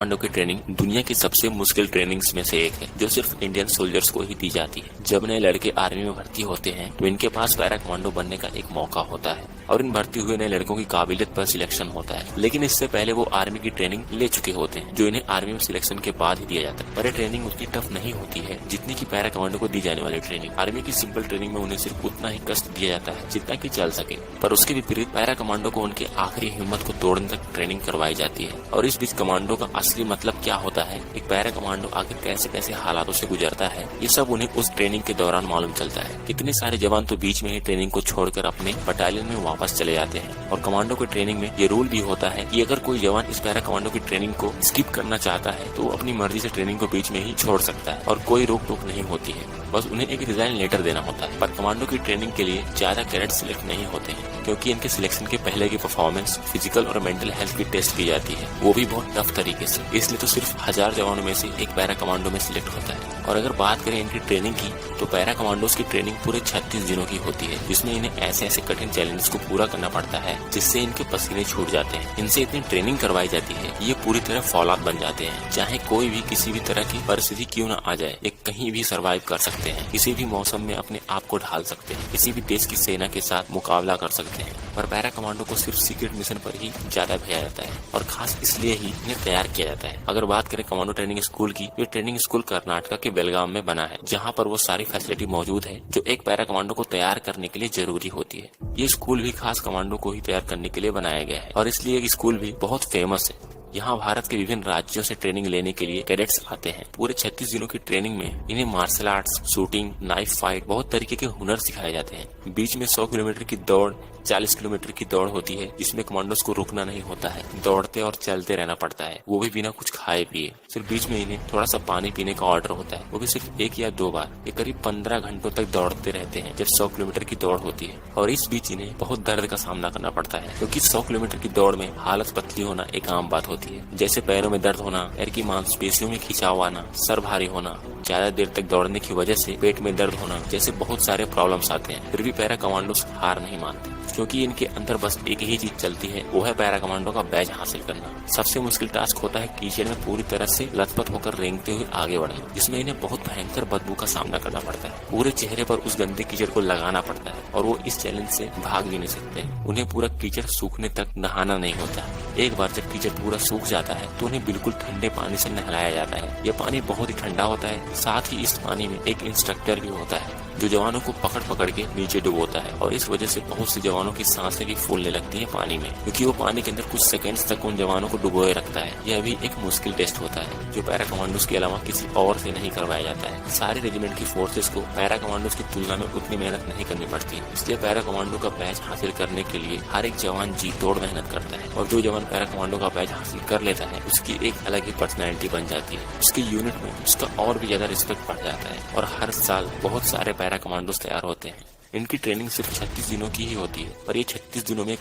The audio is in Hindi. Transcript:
कमांडो की ट्रेनिंग दुनिया की सबसे मुश्किल ट्रेनिंग्स में से एक है, जो सिर्फ इंडियन सोल्जर्स को ही दी जाती है। जब नए लड़के आर्मी में भर्ती होते हैं तो इनके पास पैरा कमांडो बनने का एक मौका होता है और इन भर्ती हुए नए लड़कों की काबिलियत पर सिलेक्शन होता है। लेकिन इससे पहले वो आर्मी की ट्रेनिंग ले चुके होते हैं, जो इन्हें आर्मी में सिलेक्शन के बाद ही दिया जाता है। पर ये ट्रेनिंग उतनी टफ नहीं होती है जितनी की पैरा कमांडो को दी जाने वाली ट्रेनिंग। आर्मी की सिंपल ट्रेनिंग में उन्हें सिर्फ उतना ही कष्ट दिया जाता है जितना की चल सके, पर उसके विपरीत पैरा कमांडो को उनके आखिरी हिम्मत को तोड़ने तक ट्रेनिंग करवाई जाती है। और इस बीच कमांडो का असली मतलब क्या होता है, एक पैरा कमांडो आखिर कैसे कैसे हालातों से गुजरता है, ये सब उन्हें उस ट्रेनिंग के दौरान मालूम चलता है। कितने सारे जवान तो बीच में ही ट्रेनिंग को छोड़कर अपने बटालियन में वापस चले जाते हैं। और कमांडो की ट्रेनिंग में ये रूल भी होता है कि अगर कोई जवान इस पैरा कमांडो की ट्रेनिंग को स्किप करना चाहता है तो वो अपनी मर्जी से ट्रेनिंग को बीच में ही छोड़ सकता है और कोई रोक टोक नहीं होती है। बस उन्हें एक रिजाइन लेटर देना होता है। पर कमांडो की ट्रेनिंग के लिए ज्यादा कैडेट सिलेक्ट नहीं होते हैं, क्योंकि इनके सिलेक्शन के पहले की परफॉर्मेंस, फिजिकल और मेंटल हेल्थ की टेस्ट की जाती है, वो भी बहुत टफ तरीके से। इसलिए तो सिर्फ 1000 जवानों में से एक पैरा कमांडो में सिलेक्ट होता है। और अगर बात करें इनकी ट्रेनिंग की, तो पैरा कमांडोज की ट्रेनिंग पूरे 36 दिनों की होती है, जिसमें इन्हें ऐसे ऐसे कठिन चैलेंजेस को पूरा करना पड़ता है जिससे इनके पसीने छूट जाते हैं। इनसे इतनी ट्रेनिंग करवाई जाती है कि ये पूरी तरह फौलाद बन जाते हैं। चाहे कोई भी किसी भी तरह की परिस्थिति क्यों न आ जाए, ये कहीं भी सरवाइव कर सकते हैं, किसी भी मौसम में अपने आप को ढाल सकते हैं, किसी भी देश की सेना के साथ मुकाबला कर सकते हैं। पर पैरा कमांडो को सिर्फ सीक्रेट मिशन पर ही ज्यादा भेजा जाता है और खास इसलिए ही इन्हें तैयार किया जाता है। अगर बात करें कमांडो ट्रेनिंग स्कूल की, ये ट्रेनिंग स्कूल कर्नाटका के बेलगाम में बना है, जहाँ पर वो सारी फैसिलिटी मौजूद है जो एक पैरा कमांडो को तैयार करने के लिए जरूरी होती है। ये स्कूल भी खास कमांडो को ही तैयार करने के लिए बनाया गया है और इसलिए ये स्कूल भी बहुत फेमस है। यहाँ भारत के विभिन्न राज्यों से ट्रेनिंग लेने के लिए कैडेट्स आते हैं। पूरे 36 दिनों की ट्रेनिंग में इन्हें martial arts, shooting, knife fight, बहुत तरीके के हुनर सिखाए जाते हैं। बीच में 100 किलोमीटर की दौड़, 40 किलोमीटर की दौड़ होती है, जिसमें कमांडोज को रुकना नहीं होता है, दौड़ते और चलते रहना पड़ता है, वो भी बिना कुछ खाए पिए। सिर्फ बीच में इन्हें थोड़ा सा पानी पीने का ऑर्डर होता है, वो भी सिर्फ 1 या 2 बार। ये करीब 15 घंटों तक दौड़ते रहते हैं जब 100 किलोमीटर की दौड़ होती है। और इस बीच इन्हें बहुत दर्द का सामना करना पड़ता है, क्योंकि 100 किलोमीटर की दौड़ में हालत पतली होना एक आम बात होती है, जैसे पैरों में दर्द होना, पैर की मांसपेशियों में खिंचाव आना, सर भारी होना, ज्यादा देर तक दौड़ने की वजह से पेट में दर्द होना, जैसे बहुत सारे प्रॉब्लम्स आते हैं। फिर भी पैरा कमांडोज हार नहीं मानते, क्योंकि इनके अंदर बस एक ही चीज चलती है, वो है पैरा कमांडो का बैज हासिल करना। सबसे मुश्किल टास्क होता है कीचड़ में पूरी तरह से लथपथ होकर रेंगते हुए आगे बढ़ना, जिसमें इन्हें बहुत भयंकर बदबू का सामना करना पड़ता है। पूरे चेहरे पर उस गंदे कीचड़ को लगाना पड़ता है और वो इस चैलेंज से भाग भी नहीं सकते। उन्हें पूरा कीचड़ सूखने तक नहाना नहीं होता। एक बार जब कीचड़ पूरा सूख जाता है तो उन्हें बिल्कुल ठंडे पानी से नहलाया जाता है। यह पानी बहुत ही ठंडा होता है। साथ ही इस पानी में एक इंस्ट्रक्टर भी होता है जो जवानों को पकड़ पकड़ के नीचे डुबोता है, और इस वजह से बहुत से जवानों की सांसें भी फूलने लगती हैं पानी में, क्योंकि वो पानी के अंदर कुछ सेकंड्स तक उन जवानों को डुबोए रखता है। यह भी एक मुश्किल टेस्ट होता है जो पैरा कमांडोज के अलावा किसी और से नहीं करवाया जाता है। सारे रेजिमेंट की फोर्सेस को पैरा कमांडोज की तुलना में उतनी मेहनत नहीं करनी पड़ती, इसलिए पैरा कमांडो का बैच हासिल करने के लिए हर एक जवान जी तोड़ मेहनत करता है। और जो जवान पैरा कमांडो का बैच हासिल कर लेता है, उसकी एक अलग ही पर्सनैलिटी बन जाती है। उसके यूनिट में उसका और भी ज्यादा रिस्पेक्ट बढ़ जाता है और हर साल बहुत सारे पैरा कमांडोज तैयार होते हैं। इनकी ट्रेनिंग सिर्फ 36 दिनों की ही होती है, पर ये 36 दिनों में